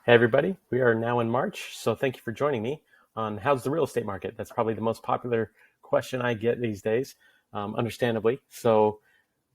Hey everybody, we are now in March, so thank you for joining me on how's the real estate market. That's probably the most popular question I get these days, understandably. So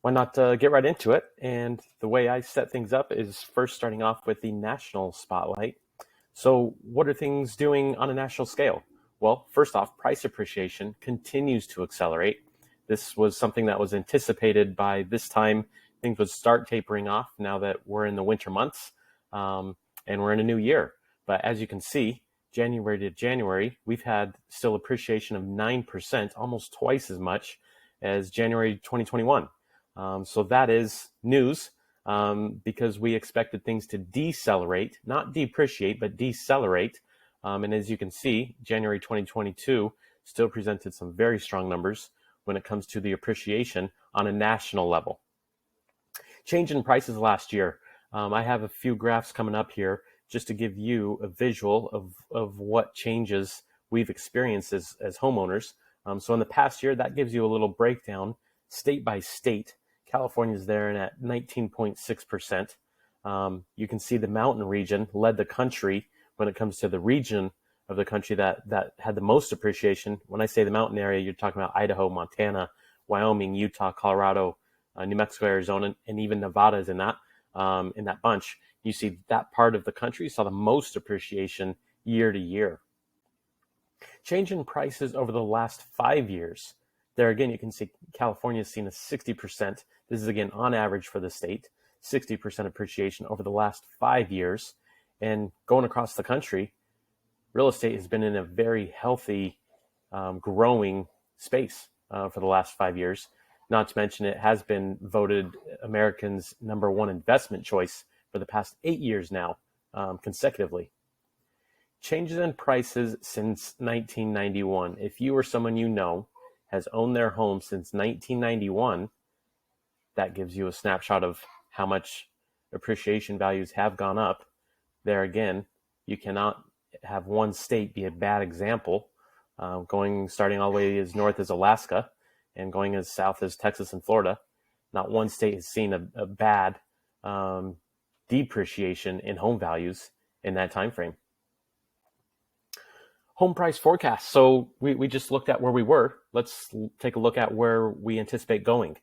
why not get right into it? And the way I set things up is first starting off with the national spotlight. So what are things doing on a national scale? Well, first off, price appreciation continues to accelerate. This was something that was anticipated by this time. Things would start tapering off now that we're in the winter months. And we're in a new year. But as you can see, January to January, we've had still appreciation of 9%, almost twice as much as January 2021. So that is news because we expected things to decelerate, not depreciate, but decelerate. And as you can see, January 2022 still presented some very strong numbers when it comes to the appreciation on a national level. Change in prices last year. I have a few graphs coming up here just to give you a visual of what changes we've experienced as homeowners. So in the past year, that gives you a little breakdown state by state. California's there and at 19.6%. You can see the mountain region led the country when it comes to the region of the country that had the most appreciation. When I say the mountain area, you're talking about Idaho, Montana, Wyoming, Utah, Colorado, New Mexico, Arizona, and even Nevada is in that bunch. You see that part of the country saw the most appreciation year to year. Change in prices over the last 5 years. There again, you can see California has seen a 60%. This is again on average for the state, 60% appreciation over the last 5 years. And going across the country, real estate has been in a very healthy, growing space for the last 5 years. Not to mention it has been voted Americans' number one investment choice for the past 8 years now, consecutively. Changes in prices since 1991. If you or someone you know has owned their home since 1991, that gives you a snapshot of how much appreciation values have gone up. There again, you cannot have one state be a bad example, starting all the way as north as Alaska and going as south as Texas and Florida. Not one state has seen a bad depreciation in home values in that time frame. Home price forecast. So we just looked at where we were. Let's take a look at where we anticipate going.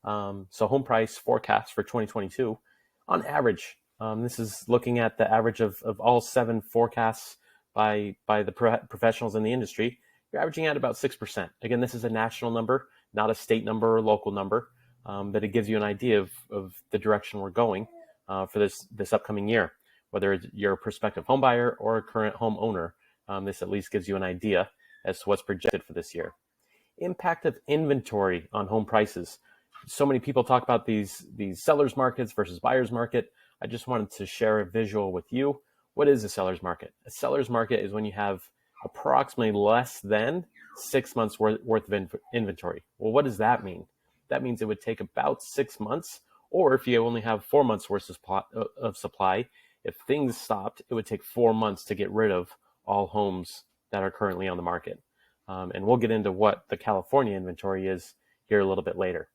So home price forecast for 2022, on average, this is looking at the average of all 7 forecasts by the professionals in the industry. You're averaging at about 6%. Again, this is a national number, not a state number or local number, but it gives you an idea of the direction we're going for this upcoming year. Whether you're a prospective home buyer or a current home owner, this at least gives you an idea as to what's projected for this year. Impact of inventory on home prices. So many people talk about these sellers markets versus buyers market. I just wanted to share a visual with you. What is a seller's market? A seller's market is when you have approximately less than 6 months worth of inventory. Well, what does that mean? That means it would take about 6 months, or if you only have 4 months worth of supply, if things stopped, it would take 4 months to get rid of all homes that are currently on the market. And we'll get into what the California inventory is here a little bit later.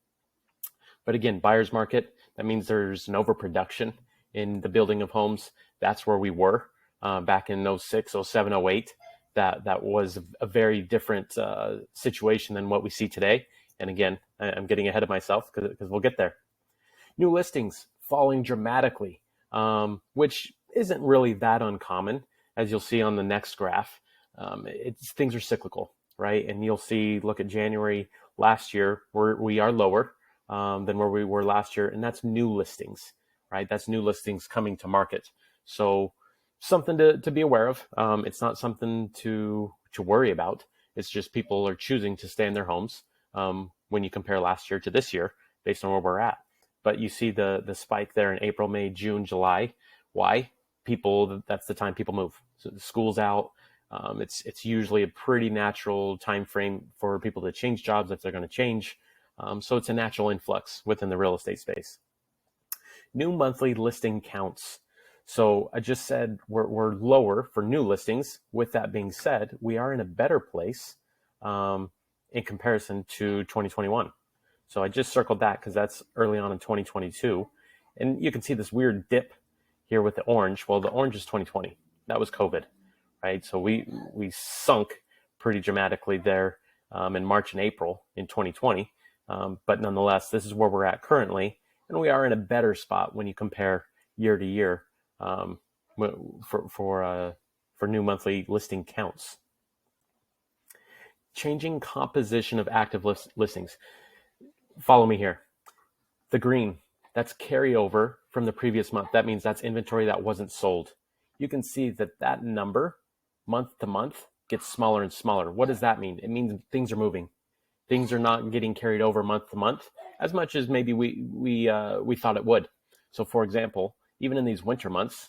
But again, buyer's market, that means there's an overproduction in the building of homes. That's where we were back in 06, 07, 08. That was a very different situation than what we see today. And again, I'm getting ahead of myself because we'll get there. New listings falling dramatically, which isn't really that uncommon. As you'll see on the next graph, things are cyclical, right? And you'll see, look at January last year, we are lower than where we were last year, and that's new listings, right? That's new listings coming to market. So something to be aware of. It's not something to worry about. It's just people are choosing to stay in their homes when you compare last year to this year based on where we're at. But you see the spike there in April, May, June, July. Why? That's the time people move. So the school's out. It's usually a pretty natural time frame for people to change jobs if they're going to change. So it's a natural influx within the real estate space. New monthly listing counts. So I just said we're lower for new listings. With that being said, we are in a better place in comparison to 2021. So I just circled that because that's early on in 2022. And you can see this weird dip here with the orange. Well, the orange is 2020. That was COVID, right? So we sunk pretty dramatically there in March and April in 2020. But nonetheless, this is where we're at currently, and we are in a better spot when you compare year to year for new monthly listing counts. Changing composition of active listings. Follow me here. The green, that's carryover from the previous month. That means that's inventory that wasn't sold. You can see that number month to month gets smaller and smaller. What does that mean? It means things are moving. Things are not getting carried over month to month as much as maybe we thought it would. So for example, even in these winter months,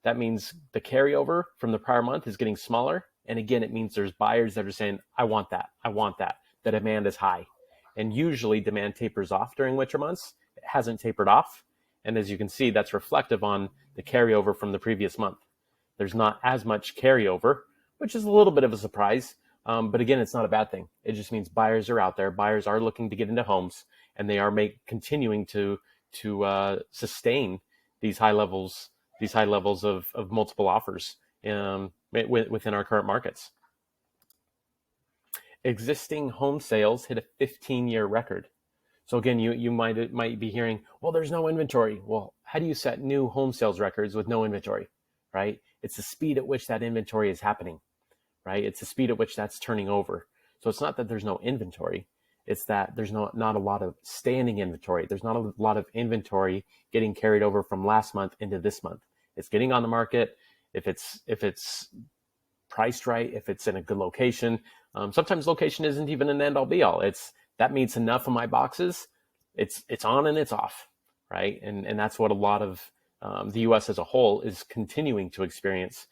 that means the carryover from the prior month is getting smaller. And again, it means there's buyers that are saying, I want that. The demand is high. And usually demand tapers off during winter months. It hasn't tapered off. And as you can see, that's reflective on the carryover from the previous month. There's not as much carryover, which is a little bit of a surprise. But again, it's not a bad thing. It just means buyers are out there. Buyers are looking to get into homes, and they are continuing to sustain these high levels of multiple offers within our current markets. Existing home sales hit a 15-year record. So again, you might be hearing, well, there's no inventory. Well, how do you set new home sales records with no inventory, right? It's the speed at which that inventory is happening, right? It's the speed at which that's turning over. So it's not that there's no inventory. It's that there's not a lot of standing inventory. There's not a lot of inventory getting carried over from last month into this month. It's getting on the market. If it's priced right, if it's in a good location. Sometimes location isn't even an end all be all. That meets enough of my boxes. It's on and it's off, right? And that's what a lot of the U.S. as a whole is continuing to experience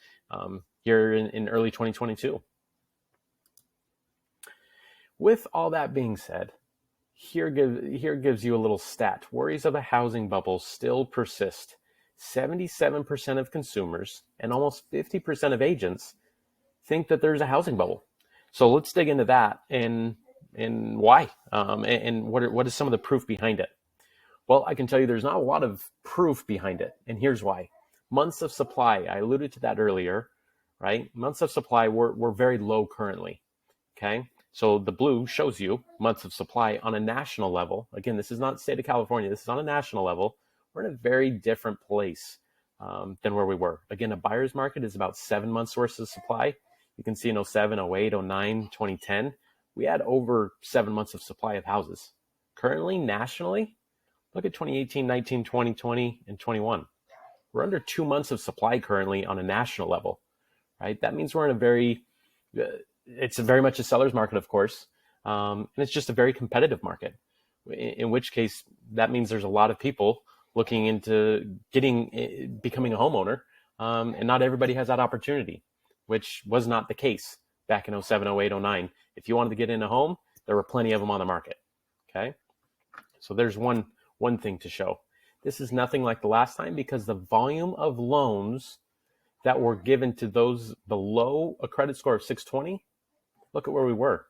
here in early 2022. With all that being said, here gives you a little stat. Worries of a housing bubble still persist. 77% of consumers and almost 50% of agents think that there's a housing bubble. So let's dig into that and why, and what is some of the proof behind it? Well, I can tell you there's not a lot of proof behind it, and here's why. Months of supply, I alluded to that earlier, right? Months of supply were very low currently, okay? So the blue shows you months of supply on a national level. Again, this is not the state of California. This is on a national level. We're in a very different place than where we were. Again, a buyer's market is about 7 months worth of supply. You can see in 07, 08, 09, 2010, we had over 7 months of supply of houses. Currently, nationally, look at 2018, 19, 20, 20, and 21. We're under 2 months of supply currently on a national level, right? That means we're in it's very much a seller's market, of course, and it's just a very competitive market, in which case that means there's a lot of people looking into becoming a homeowner, and not everybody has that opportunity, which was not the case back in 07, 08, 09. If you wanted to get in a home, there were plenty of them on the market, okay? So there's one thing to show. This is nothing like the last time because the volume of loans that were given to those below a credit score of 620, look at where we were.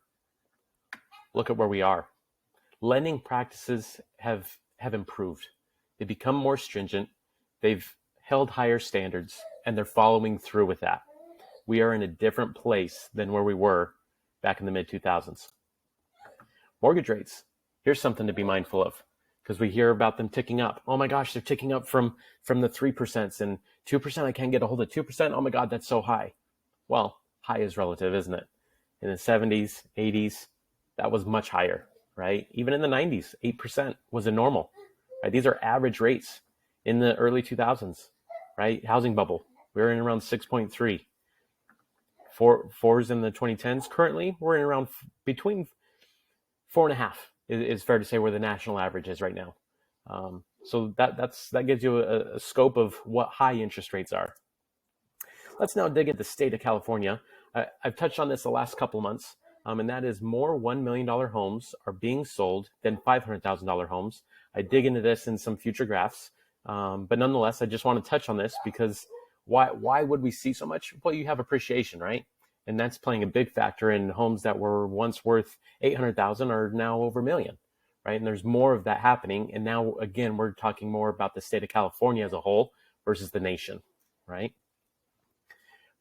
Look at where we are. Lending practices have improved. They've become more stringent. They've held higher standards, and they're following through with that. We are in a different place than where we were back in the mid-2000s. Mortgage rates. Here's something to be mindful of because we hear about them ticking up. Oh my gosh, they're ticking up from the 3% and 2%. I can't get a hold of 2%. Oh my God, that's so high. Well, high is relative, isn't it? In the 70s, 80s, that was much higher, right? Even in the 90s, 8% was a normal, right? These are average rates in the early 2000s, right? Housing bubble, we were in around 6.3. Fours in the 2010s. Currently, we're in around between 4.5 is fair to say where the national average is right now. So that gives you a scope of what high interest rates are. Let's now dig into the state of California. I've touched on this the last couple of months, and that is more $1 million homes are being sold than $500,000 homes. I dig into this in some future graphs, but nonetheless, I just want to touch on this because why would we see so much? Well, you have appreciation, right? And that's playing a big factor in homes that were once worth $800,000 are now over $1 million, right? And there's more of that happening. And now, again, we're talking more about the state of California as a whole, versus the nation, right?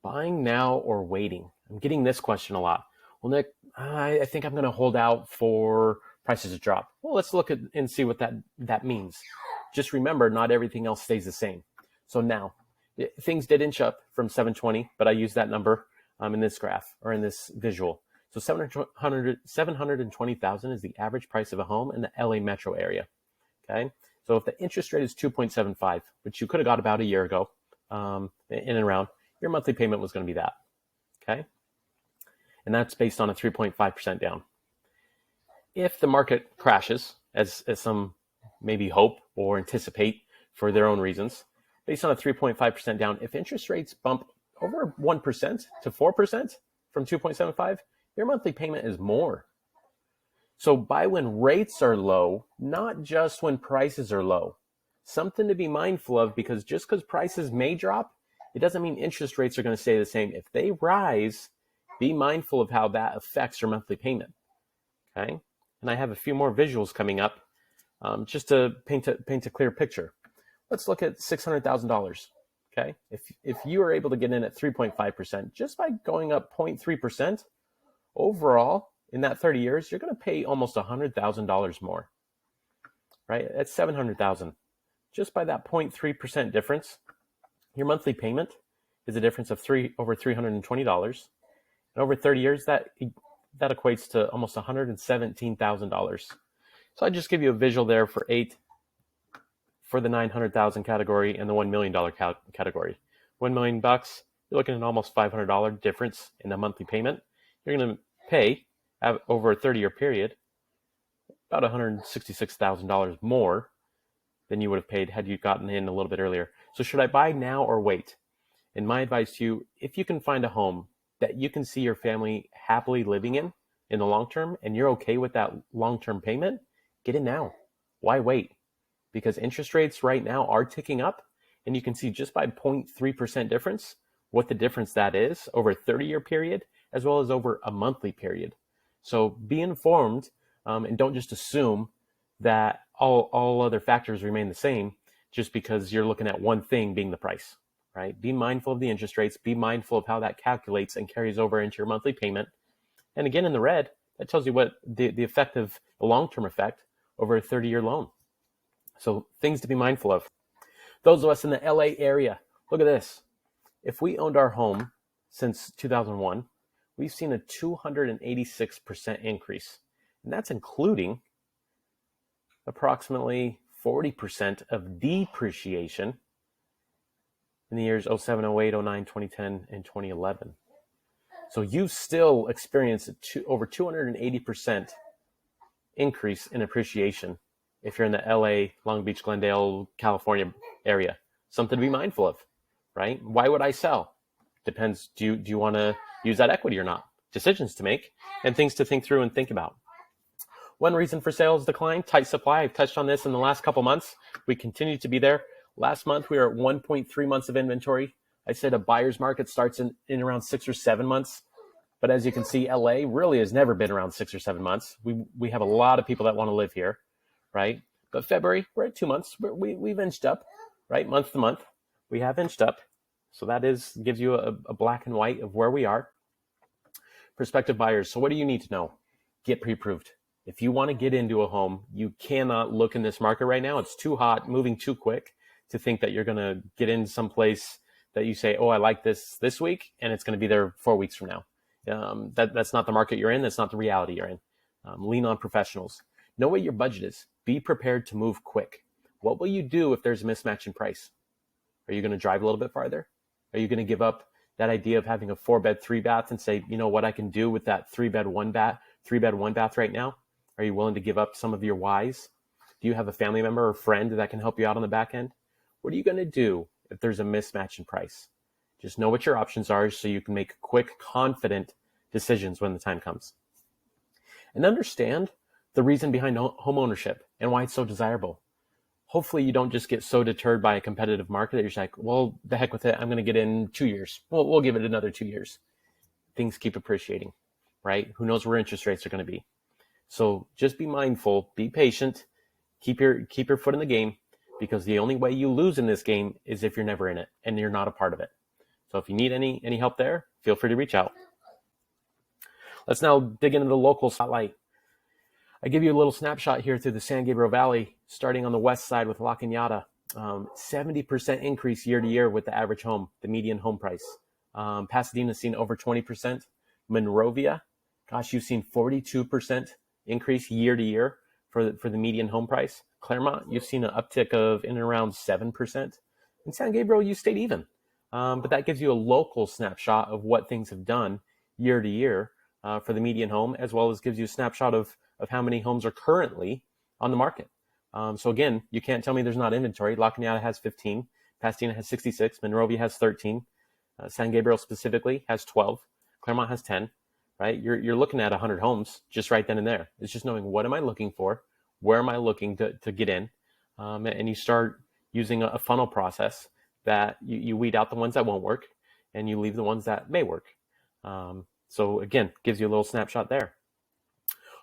Buying now or waiting? I'm getting this question a lot. Well, Nick, I think I'm going to hold out for prices to drop. Well, let's look at and see what that means. Just remember, not everything else stays the same. So now, things did inch up from 720, but I use that number in this graph or in this visual. So 720,000 is the average price of a home in the LA metro area. Okay, so if the interest rate is 2.75, which you could have got about a year ago, in and around, your monthly payment was going to be that. Okay, and that's based on a 3.5% down. If the market crashes, as some maybe hope or anticipate for their own reasons, based on a 3.5% down, if interest rates bump over 1% to 4% from 2.75, your monthly payment is more. So buy when rates are low, not just when prices are low. Something to be mindful of, because just because prices may drop, it doesn't mean interest rates are going to stay the same. If they rise, be mindful of how that affects your monthly payment. Okay, and I have a few more visuals coming up just to paint a clear picture. Let's look at $600,000. Okay, if you are able to get in at 3.5%, just by going up 0.3%, overall, in that 30 years, you're going to pay almost $100,000 more, right? That's $700,000. Just by that 0.3% difference, your monthly payment is a difference of over $320. And over 30 years, that equates to almost $117,000. So I just give you a visual there for the $900,000 category and the $1 million category. $1 million, you're looking at almost $500 difference in the monthly payment. You're going to pay over a 30-year period about $166,000 more than you would have paid had you gotten in a little bit earlier. So should I buy now or wait? And my advice to you, if you can find a home that you can see your family happily living in the long term, and you're okay with that long-term payment, get in now. Why wait? Because interest rates right now are ticking up, and you can see just by 0.3% difference what the difference that is over a 30-year period as well as over a monthly period. So be informed, and don't just assume that all other factors remain the same just because you're looking at one thing being the price, right? Be mindful of the interest rates. Be mindful of how that calculates and carries over into your monthly payment. And again, in the red, that tells you what the effect of the long-term effect over a 30-year loan. So things to be mindful of. Those of us in the LA area, look at this. If we owned our home since 2001, we've seen a 286% increase. And that's including approximately 40% of depreciation in the years 07, 08, 09, 2010, and 2011. So you've still experienced over 280% increase in appreciation if you're in the LA, Long Beach, Glendale, California area. Something to be mindful of, right? Why would I sell? Depends. Do you want to use that equity or not? Decisions to make and things to think through and think about. One reason for sales decline, tight supply. I've touched on this in the last couple months. We continue to be there. Last month, we were at 1.3 months of inventory. I said a buyer's market starts in around 6 or 7 months. But as you can see, LA really has never been around 6 or 7 months. We have a lot of people that want to live here, right? But February, we're at 2 months. We've inched up, right? Month to month, we have inched up. So that gives you a black and white of where we are. Prospective buyers. So what do you need to know? Get pre-approved. If you want to get into a home, you cannot look in this market right now. It's too hot, moving too quick to think that you're going to get in someplace that you say, oh, I like this week, and it's going to be there 4 weeks from now. That's not the market you're in. That's not the reality you're in. Lean on professionals. Know what your budget is. Be prepared to move quick. What will you do if there's a mismatch in price? Are you going to drive a little bit farther? Are you going to give up that idea of having a 4-bed, 3-bath and say, you know what I can do with that 3-bed, 1-bath right now? Are you willing to give up some of your whys? Do you have a family member or friend that can help you out on the back end? What are you going to do if there's a mismatch in price? Just know what your options are so you can make quick, confident decisions when the time comes. And understand the reason behind home ownership and why it's so desirable. Hopefully you don't just get so deterred by a competitive market that you're just like, well, the heck with it. I'm going to get in 2 years. We'll give it another 2 years. Things keep appreciating, right? Who knows where interest rates are going to be. So just be mindful, be patient, keep your foot in the game. because the only way you lose in this game is if you're never in it and you're not a part of it. So if you need any help there, feel free to reach out. Let's now dig into the local spotlight. I give you a little snapshot here through the San Gabriel Valley, starting on the west side with La Cañada. 70% increase year to year with the average home, the median home price. Pasadena's seen over 20%. Monrovia, gosh, you've seen 42% increase year to year for the median home price. Claremont, you've seen an uptick of in and around 7%. In San Gabriel, you stayed even. But that gives you a local snapshot of what things have done year to year for the median home, as well as gives you a snapshot of how many homes are currently on the market. So again, you can't tell me there's not inventory. La Cañada has 15, Pasadena has 66, Monrovia has 13, San Gabriel specifically has 12, Claremont has 10, right? You're looking at 100 homes just right then and there. It's just knowing, what am I looking for? Where am I looking to get in? And you start using a funnel process that you weed out the ones that won't work and you leave the ones that may work. So again, gives you a little snapshot there.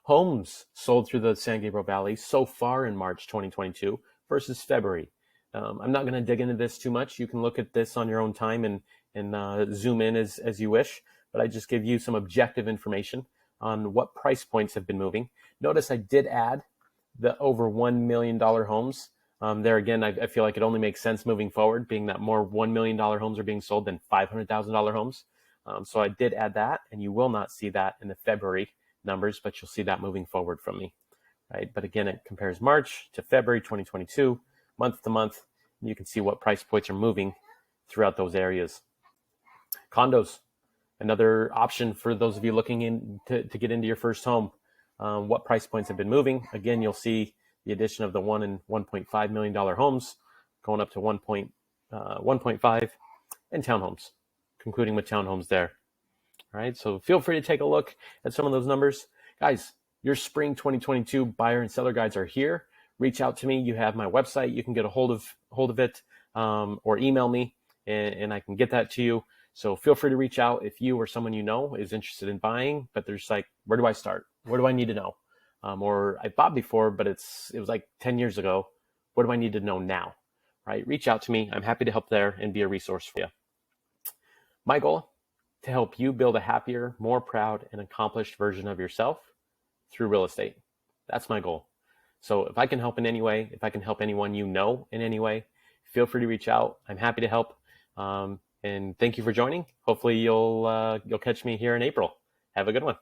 Homes sold through the San Gabriel Valley so far in March 2022 versus February. I'm not going to dig into this too much. You can look at this on your own time and zoom in as you wish, but I just give you some objective information on what price points have been moving. Notice I did add the over $1 million homes. There again, I feel like it only makes sense moving forward, being that more $1 million homes are being sold than $500,000 homes. So I did add that, and you will not see that in the February numbers, but you'll see that moving forward from me, right? But again, it compares March to February 2022, month to month, and you can see what price points are moving throughout those areas. Condos, another option for those of you looking in to get into your first home. What price points have been moving? Again, you'll see the addition of the $1 and $1.5 million homes going up to 1.5 and townhomes, concluding with townhomes there. All right, so feel free to take a look at some of those numbers. Guys, your spring 2022 buyer and seller guides are here. Reach out to me. You have my website. You can get a hold of it or email me, and I can get that to you. So feel free to reach out if you or someone you know is interested in buying, but there's like, where do I start? What do I need to know? Or I bought before, but it was like 10 years ago. What do I need to know now? Right? Reach out to me. I'm happy to help there and be a resource for you. My goal, to help you build a happier, more proud, and accomplished version of yourself through real estate. That's my goal. So if I can help in any way, if I can help anyone you know in any way, feel free to reach out. I'm happy to help. And thank you for joining. Hopefully you'll catch me here in April. Have a good one.